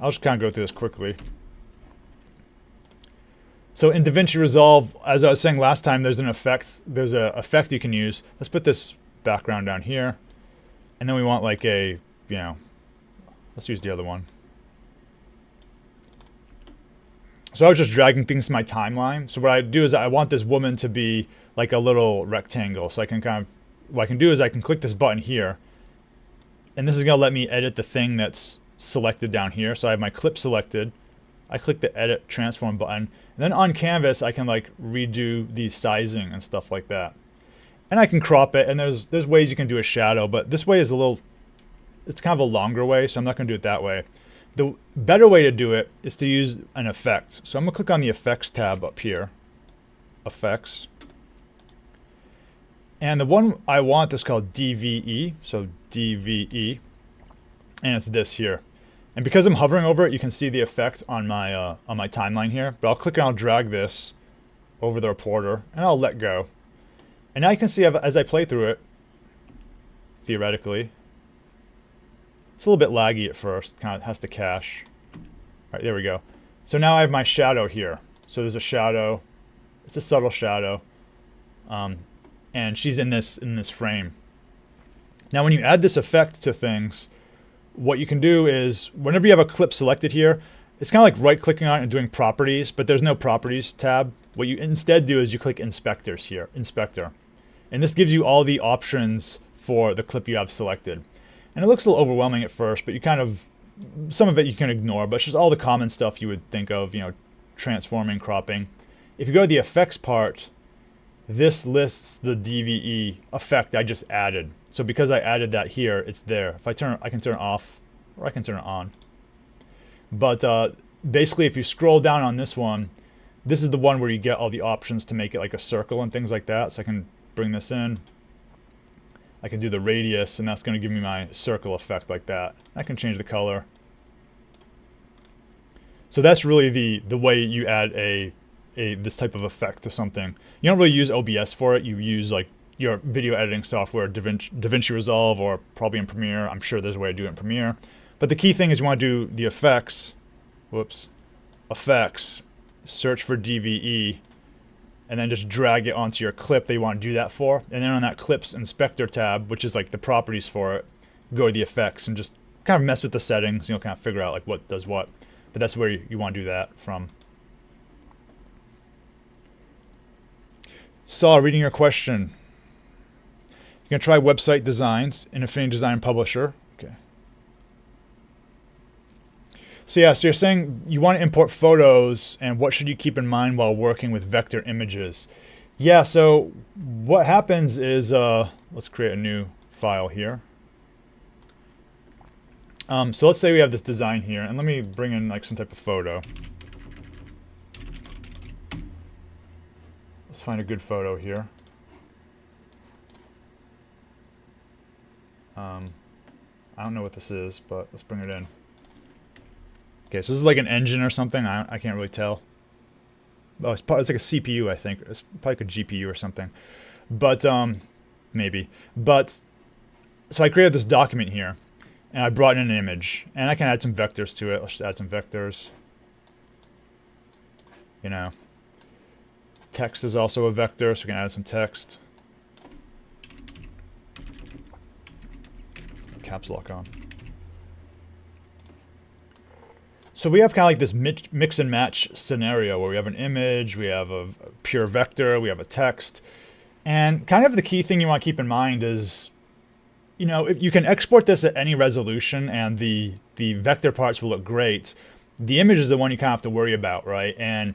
I'll just kind of go through this quickly. So in Davinci Resolve, as I was saying last time, there's an effect. There's an effect you can use. Let's put this background down here. And then we want like a, you know, let's use the other one. So I was just dragging things to my timeline. So what I do is I want this woman to be like a little rectangle. So I can kind of, what I can do is I can click this button here. And this is going to let me edit the thing that's selected down here. So I have my clip selected. I click the edit transform button. And then on canvas, I can like redo the sizing and stuff like that. And I can crop it. And there's ways you can do a shadow. But this way is a little, it's kind of a longer way. So I'm not going to do it that way. The better way to do it is to use an effect. So I'm going to click on the effects tab up here. Effects. And the one I want is called DVE. So DVE. And it's this here. And because I'm hovering over it, you can see the effect on my timeline here. But I'll click and I'll drag this over the reporter. And I'll let go. And now you can see as I play through it, theoretically, it's a little bit laggy at first, kind of has to cache. All right, there we go. So now I have my shadow here. So there's a shadow. It's a subtle shadow. And she's in this frame. Now when you add this effect to things, what you can do is whenever you have a clip selected here, it's kind of like right-clicking on it and doing properties, but there's no properties tab. What you instead do is you click inspectors here, inspector. And this gives you all the options for the clip you have selected. And it looks a little overwhelming at first, but you kind of, some of it you can ignore, but it's just all the common stuff you would think of, you know, transforming, cropping. If you go to the effects part, this lists the DVE effect I just added. So because I added that here, it's there. If I can turn it off, or I can turn it on. But basically, if you scroll down on this one, this is the one where you get all the options to make it like a circle and things like that. So I can bring this in. I can do the radius, and that's going to give me my circle effect like that. I can change the color. So that's really the way you add this type of effect to something. You don't really use OBS for it. You use like your video editing software, Davinci Resolve, or probably in Premiere. I'm sure there's a way to do it in Premiere. But the key thing is you want to do the effects. Whoops. Effects. Search for DVE. And then just drag it onto your clip that you want to do that for. And then on that clips inspector tab, which is like the properties for it, go to the effects and just kind of mess with the settings, you know, kind of figure out like what does what. But that's where you want to do that from. Saw, reading your question. You can try website designs in Affinity Design Publisher. Okay. So yeah, so you're saying you want to import photos, and what should you keep in mind while working with vector images? Yeah, so what happens is, let's create a new file here. So let's say we have this design here, and let me bring in like some type of photo. Let's find a good photo here. I don't know what this is, but let's bring it in. Okay, so this is like an engine or something. I can't really tell. Oh, it's like a CPU, I think. It's probably like a GPU or something. But, maybe. But, so I created this document here. And I brought in an image. And I can add some vectors to it. Let's just add some vectors. You know. Text is also a vector, so we can add some text. Caps lock on. So we have kind of like this mix and match scenario where we have an image, we have a pure vector, we have a text. And kind of the key thing you want to keep in mind is, you know, if you can export this at any resolution and the vector parts will look great. The image is the one you kind of have to worry about, right? And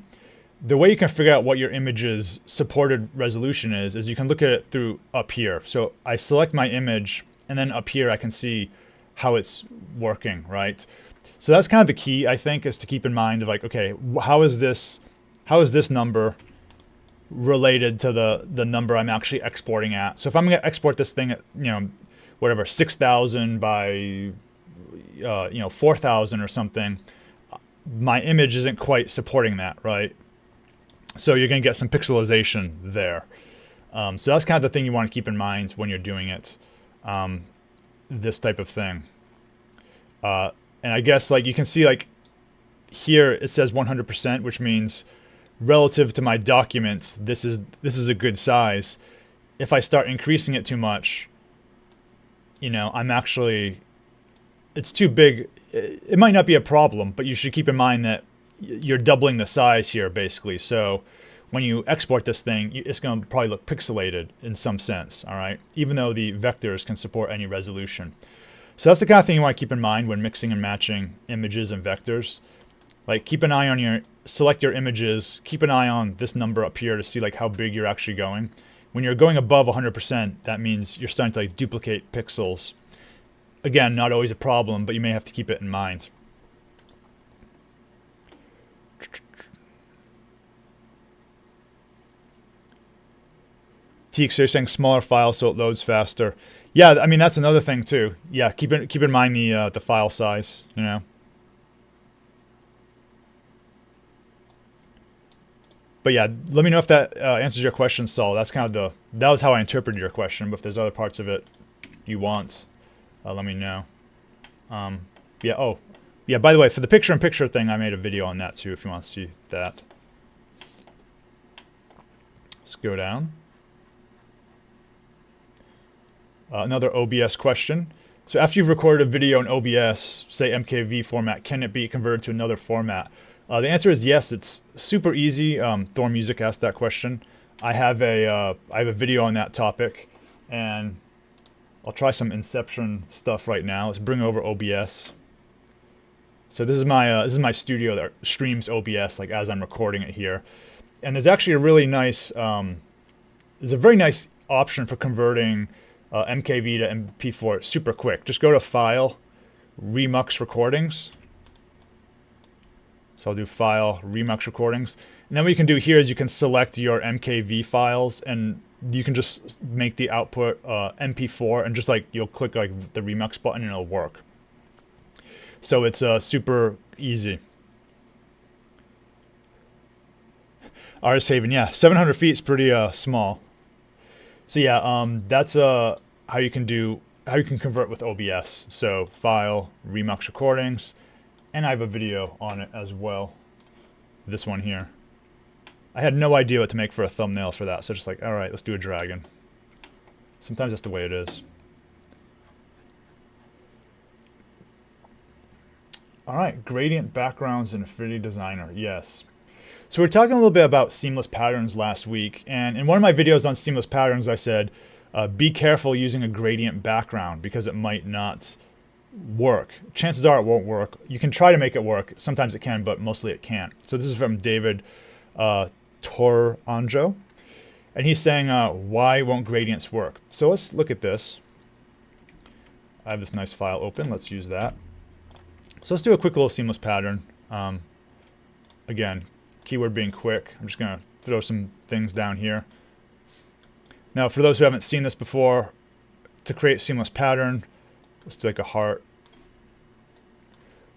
the way you can figure out what your image's supported resolution is you can look at it through up here. So I select my image, and then up here I can see how it's working, right? So that's kind of the key, I think, is to keep in mind of like, okay, how is this number related to the number I'm actually exporting at? So if I'm going to export this thing at, you know, whatever, 6,000 by, you know, 4,000 or something, my image isn't quite supporting that, right? So you're going to get some pixelization there. So that's kind of the thing you want to keep in mind when you're doing it, this type of thing. And I guess like you can see like here it says 100%, which means relative to my documents, this is a good size. If I start increasing it too much, you know, it's too big. It might not be a problem, but you should keep in mind that you're doubling the size here basically. So when you export this thing, it's going to probably look pixelated in some sense, all right? Even though the vectors can support any resolution. So that's the kind of thing you want to keep in mind when mixing and matching images and vectors. Like keep an eye on select your images, keep an eye on this number up here to see like how big you're actually going. When you're going above 100%, that means you're starting to like duplicate pixels. Again, not always a problem, but you may have to keep it in mind. Teek, so you're saying smaller files so it loads faster. Yeah, I mean that's another thing too. Yeah, keep in mind the file size, you know. But yeah, let me know if that answers your question, Saul. That's kind of that was how I interpreted your question. But if there's other parts of it you want, let me know. Yeah. Oh, yeah. By the way, for the picture-in-picture thing, I made a video on that too. If you want to see that, let's go down. Another OBS question. So after you've recorded a video in OBS, say MKV format, can it be converted to another format? The answer is yes. It's super easy. Thor Music asked that question. I have a video on that topic, and I'll try some Inception stuff right now. Let's bring over OBS. So this is my studio that streams OBS like as I'm recording it here, and there's actually a really nice there's a very nice option for converting MKV to MP4 super quick. Just go to File, Remux Recordings. So I'll do File, Remux Recordings. And then what you can do here is you can select your MKV files and you can just make the output MP4 and just like you'll click like the Remux button and it'll work. So it's super easy. Artist Haven, yeah, 700 feet is pretty small. So yeah, that's how you can convert with OBS. So File, Remux Recordings, and I have a video on it as well. This one here. I had no idea what to make for a thumbnail for that, so just like, all right, let's do a dragon. Sometimes that's the way it is. All right, gradient backgrounds in Affinity Designer, yes. So we were talking a little bit about seamless patterns last week, and in one of my videos on seamless patterns, I said, be careful using a gradient background because it might not work. Chances are it won't work. You can try to make it work. Sometimes it can, but mostly it can't. So this is from David Toranjo, and he's saying, why won't gradients work? So let's look at this. I have this nice file open. Let's use that. So let's do a quick little seamless pattern. Again, keyword being quick. I'm just going to throw some things down here. Now, for those who haven't seen this before, to create seamless pattern, let's do like a heart.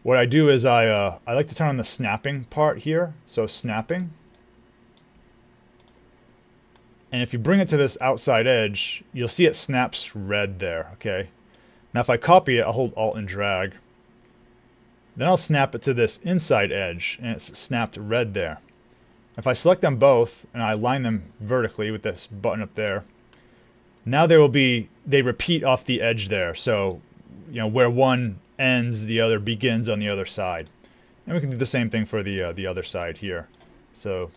What I do is I like to turn on the snapping part here. So snapping. And if you bring it to this outside edge, you'll see it snaps red there, okay? Now if I copy it, I'll hold Alt and drag. Then I'll snap it to this inside edge, and it's snapped red there. If I select them both, and I line them vertically with this button up there, now they repeat off the edge there. So, you know, where one ends, the other begins on the other side. And we can do the same thing for the other side here. So,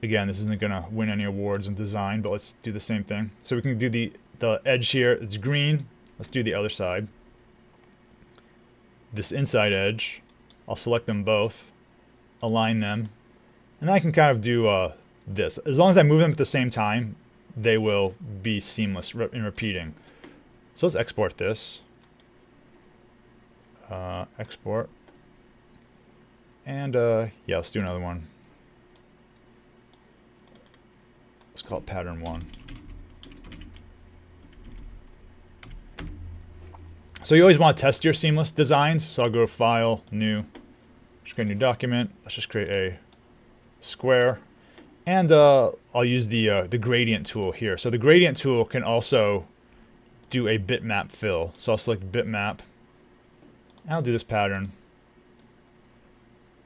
again, this isn't going to win any awards in design, but let's do the same thing. So we can do the edge here, it's green. Let's do the other side. This inside edge, I'll select them both, align them, and I can kind of do this. As long as I move them at the same time, they will be seamless in repeating. So let's export this. Export. And yeah, let's do another one. Let's call it pattern 1. So you always want to test your seamless designs. So I'll go to File, New, just create a new document. Let's just create a square. And I'll use the gradient tool here. So the gradient tool can also do a bitmap fill. So I'll select bitmap. And I'll do this pattern.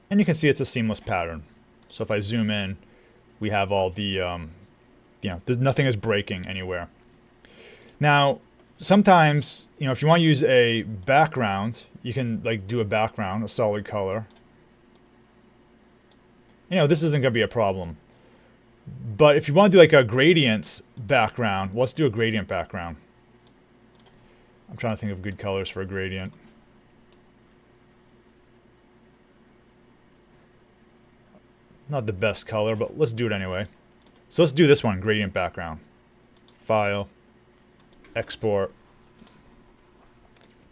And you can see it's a seamless pattern. So if I zoom in, we have all the, you know, nothing is breaking anywhere. Now, sometimes, you know, if you want to use a background, you can like do a background, a solid color. You know, this isn't going to be a problem. But if you want to do like a gradient background, let's do a gradient background. I'm trying to think of good colors for a gradient. Not the best color, but let's do it anyway. So let's do this one, gradient background. File, export.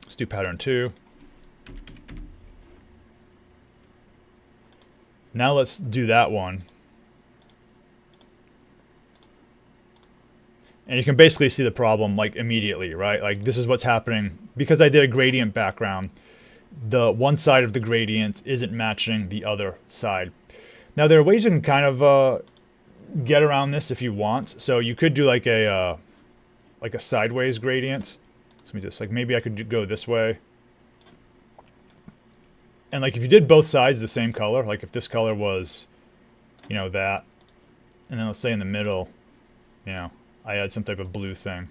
Let's do pattern 2. Now let's do that one. And you can basically see the problem like immediately, right? Like this is what's happening. Because I did a gradient background, the one side of the gradient isn't matching the other side. Now there are ways you can kind of get around this if you want. So you could do like a sideways gradient. So let me just like maybe I could go this way. And like if you did both sides the same color, like if this color was, you know, that, and then let's say in the middle, you know, I had some type of blue thing.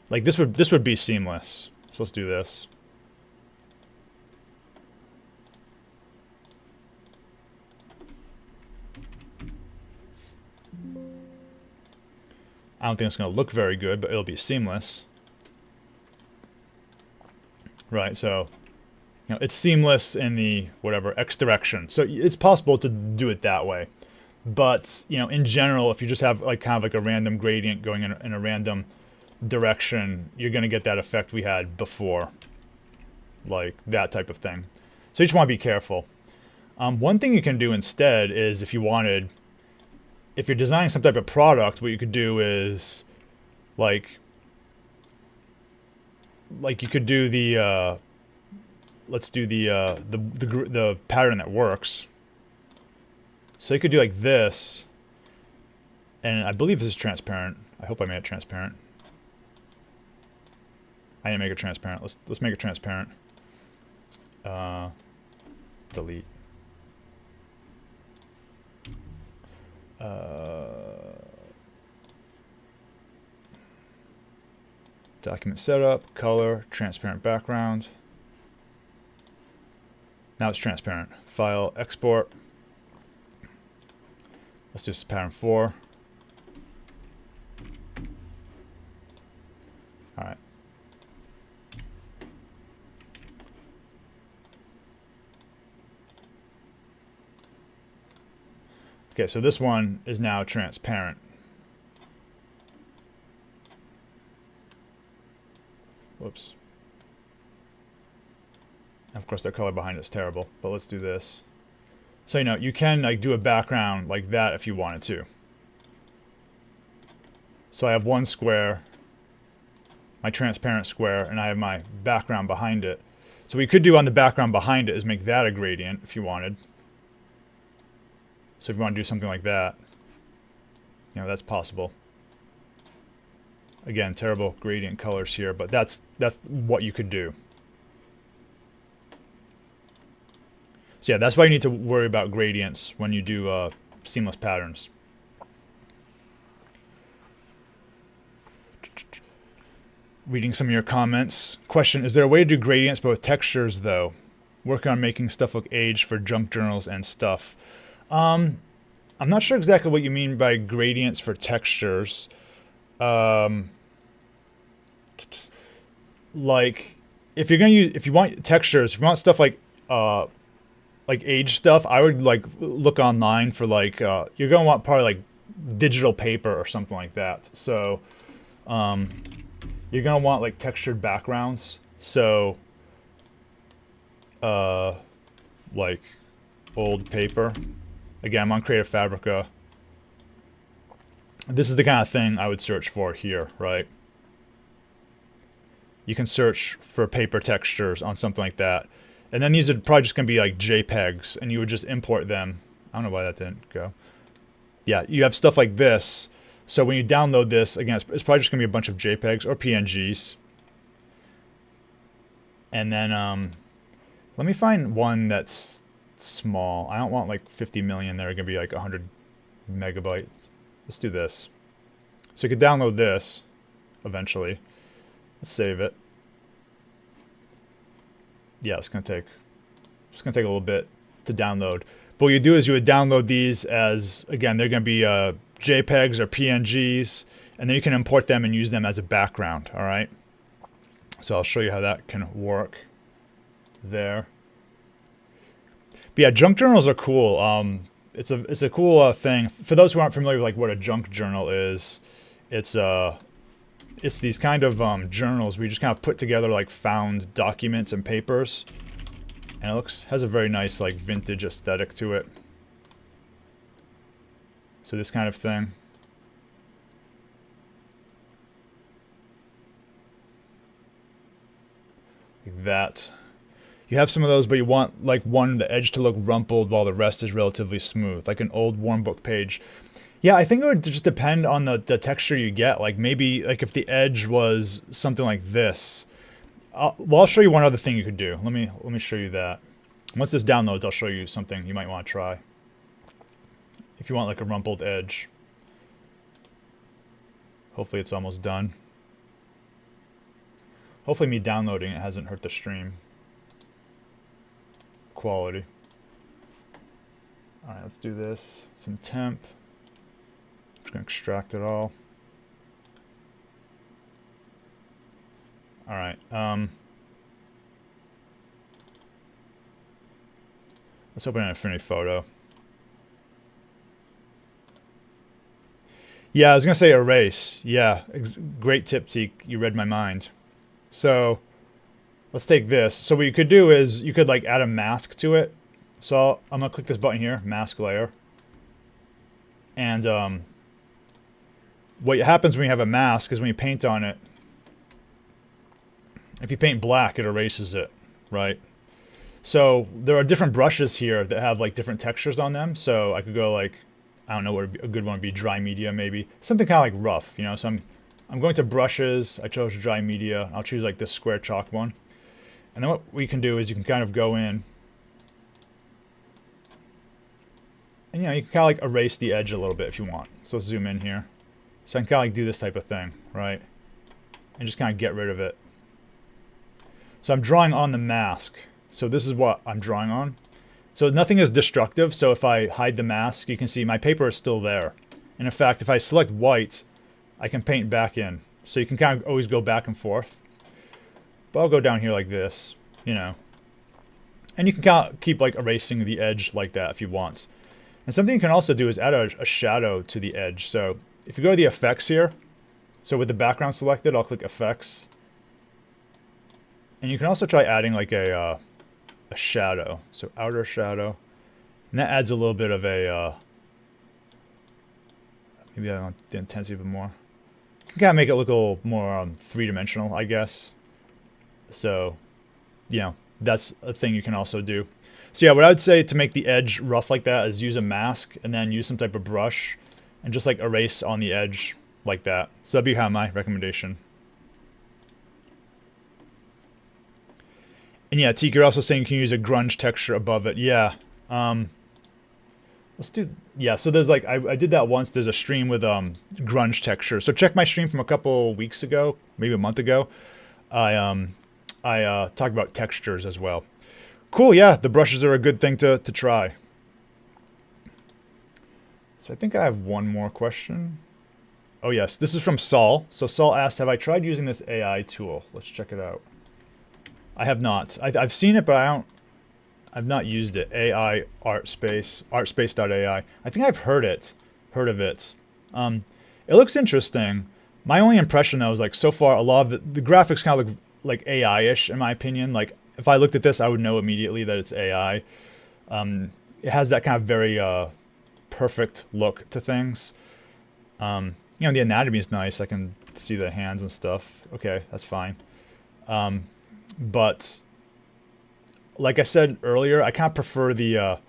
Like this would be seamless. So let's do this. I don't think it's going to look very good, but it'll be seamless. Right, so you know, it's seamless in the whatever X direction. So it's possible to do it that way. But, you know, in general, if you just have like kind of like a random gradient going in a random direction, you're going to get that effect we had before. Like that type of thing. So you just want to be careful. One thing you can do instead is if you wanted, if you're designing some type of product, what you could do is like you could do the let's do the pattern that works. So you could do like this, and I believe this is transparent. I hope I made it transparent. I didn't make it transparent. Let's make it transparent. Delete. Document setup, color, transparent background. Now it's transparent. File, export. Let's do pattern 4. All right. Okay, so this one is now transparent. Whoops. Of course, the color behind it is terrible, but let's do this. So, you know, you can like do a background like that if you wanted to. So I have one square, my transparent square, and I have my background behind it. So what you could do on the background behind it is make that a gradient if you wanted. So if you want to do something like that, you know, that's possible. Again, terrible gradient colors here, but that's what you could do. So yeah, that's why you need to worry about gradients when you do seamless patterns. Reading some of your comments. Question, is there a way to do gradients but with textures though? Working on making stuff look aged for junk journals and stuff. I'm not sure exactly what you mean by gradients for textures. Like if you're gonna use, if you want textures, if you want stuff like age stuff, I would like look online for like you're gonna want probably like digital paper or something like that. So you're gonna want like textured backgrounds. So like old paper. Again, I'm on Creative Fabrica. This is the kind of thing I would search for here, right? You can search for paper textures on something like that. And then these are probably just going to be like JPEGs, and you would just import them. I don't know why that didn't go. Yeah, you have stuff like this. So when you download this, again, it's probably just going to be a bunch of JPEGs or PNGs. And then let me find one that's small. I don't want like 50 million. They're going to be like 100 megabyte. Let's do this. So you could download this eventually. Let's save it. Yeah, it's gonna take a little bit to download. But what you do is you would download these as, again, they're gonna be JPEGs or PNGs, and then you can import them and use them as a background. All right. So I'll show you how that can work there. But yeah, junk journals are cool. It's a cool thing. For those who aren't familiar with like what a junk journal is, it's these kind of journals where you just kind of put together like found documents and papers, and it has a very nice like vintage aesthetic to it. So this kind of thing. Like that. You have some of those, but you want like the edge to look rumpled while the rest is relatively smooth, like an old warm book page. Yeah, I think it would just depend on the texture you get. Like maybe like if the edge was something like this. Well, I'll show you one other thing you could do. Let me show you that. Once this downloads, I'll show you something you might want to try. If you want like a rumpled edge. Hopefully it's almost done. Hopefully me downloading it hasn't hurt the stream quality. All right, let's do this. Some temp. Just gonna extract it all. All right. Let's open an Affinity photo. Yeah, I was gonna say erase. Yeah, great tip, Teak. You read my mind. So let's take this. So what you could do is you could like add a mask to it. So I'm gonna click this button here, mask layer. And what happens when you have a mask is when you paint on it, if you paint black, it erases it, right? So there are different brushes here that have like different textures on them. So I could go like, I don't know what a good one would be, dry media maybe. Something kind of like rough, you know? So I'm going to brushes. I chose dry media. I'll choose like this square chalk one. And then what we can do is you can kind of go in. And you know, you can kind of like erase the edge a little bit if you want. So let's zoom in here. So I can kind of like do this type of thing, right? And just kind of get rid of it. So I'm drawing on the mask. So this is what I'm drawing on. So nothing is destructive. So if I hide the mask, you can see my paper is still there. And in fact, if I select white, I can paint back in. So you can kind of always go back and forth. But I'll go down here like this, you know. And you can kind of keep like erasing the edge like that if you want. And something you can also do is add a shadow to the edge. So if you go to the effects here, so with the background selected, I'll click effects. And you can also try adding like a shadow. So outer shadow. And that adds a little bit of a, maybe I want the intensity a bit more. You can kind of make it look a little more three-dimensional, I guess. So, you know, that's a thing you can also do. So yeah, what I would say to make the edge rough like that is use a mask and then use some type of brush and just like erase on the edge like that. So that'd be kind of my recommendation. And yeah, Teak, you're also saying you can use a grunge texture above it. Yeah. Let's do, yeah, so there's like, I did that once. There's a stream with grunge texture. So check my stream from a couple weeks ago, maybe a month ago. I talked about textures as well. Cool, yeah, the brushes are a good thing to try. So I think I have one more question. Oh yes, this is from Saul. So Saul asked, have I tried using this AI tool? Let's check it out. I have not. I've seen it, but I've not used it. AI Artspace, artspace.ai. I think I've heard of it. It looks interesting. My only impression though is like so far a lot of the graphics kind of look like AI-ish in my opinion. Like if I looked at this, I would know immediately that it's AI. It has that kind of very perfect look to things. You know, the anatomy is nice. I can see the hands and stuff. Okay, that's fine. But like I said earlier, I kind of prefer the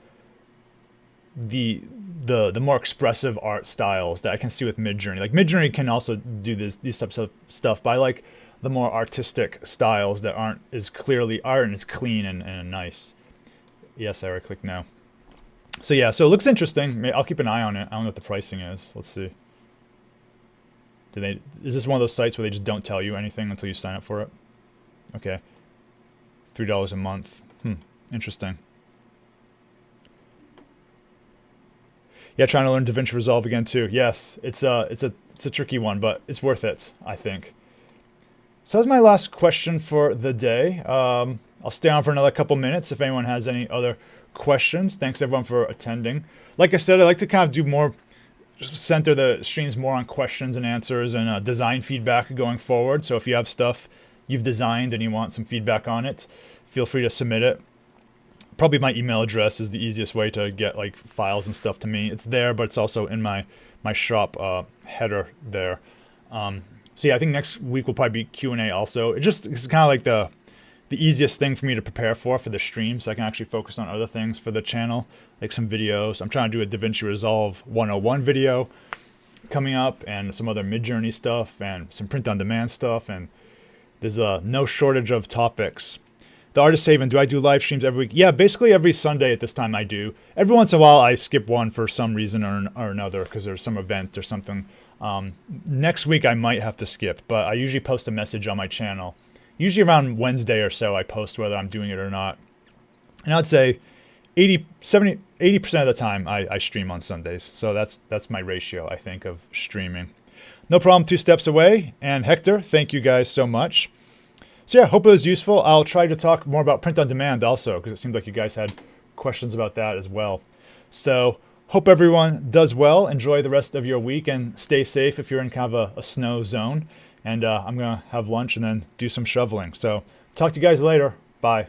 more expressive art styles that I can see with Midjourney. Like Midjourney can also do these types of stuff, but I like the more artistic styles that aren't as clearly art and as clean and nice. Yes, I click no. So yeah, so it looks interesting. I'll keep an eye on it. I don't know what the pricing is. Let's see. Is this one of those sites where they just don't tell you anything until you sign up for it? Okay. $3 a month. Interesting. Yeah, trying to learn DaVinci Resolve again too. Yes, it's a tricky one, but it's worth it, I think. So that's my last question for the day. I'll stay on for another couple minutes if anyone has any other questions. Thanks everyone for attending. Like I said, I like to kind of do more, center the streams more on questions and answers and design feedback going forward. So if you have stuff you've designed and you want some feedback on it, feel free to submit it. Probably my email address is the easiest way to get like files and stuff to me. It's there, but it's also in my shop header there. So yeah, I think next week will probably be Q&A also. It's kind of like the easiest thing for me to prepare for the stream, so I can actually focus on other things for the channel, like some videos. I'm trying to do a DaVinci Resolve 101 video coming up, and some other Midjourney stuff, and some print-on-demand stuff, and there's no shortage of topics. The Artist Haven, do I do live streams every week? Yeah, basically every Sunday at this time I do. Every once in a while I skip one for some reason or another because there's some event or something. Next week I might have to skip, but I usually post a message on my channel. Usually around Wednesday or so I post whether I'm doing it or not. And I'd say 80% of the time I stream on Sundays. So that's my ratio, I think, of streaming. No problem, 2 steps away. And Hector, thank you guys so much. So yeah, hope it was useful. I'll try to talk more about print on demand also, because it seemed like you guys had questions about that as well. So hope everyone does well. Enjoy the rest of your week and stay safe if you're in kind of a snow zone. And I'm going to have lunch and then do some shoveling. So talk to you guys later. Bye.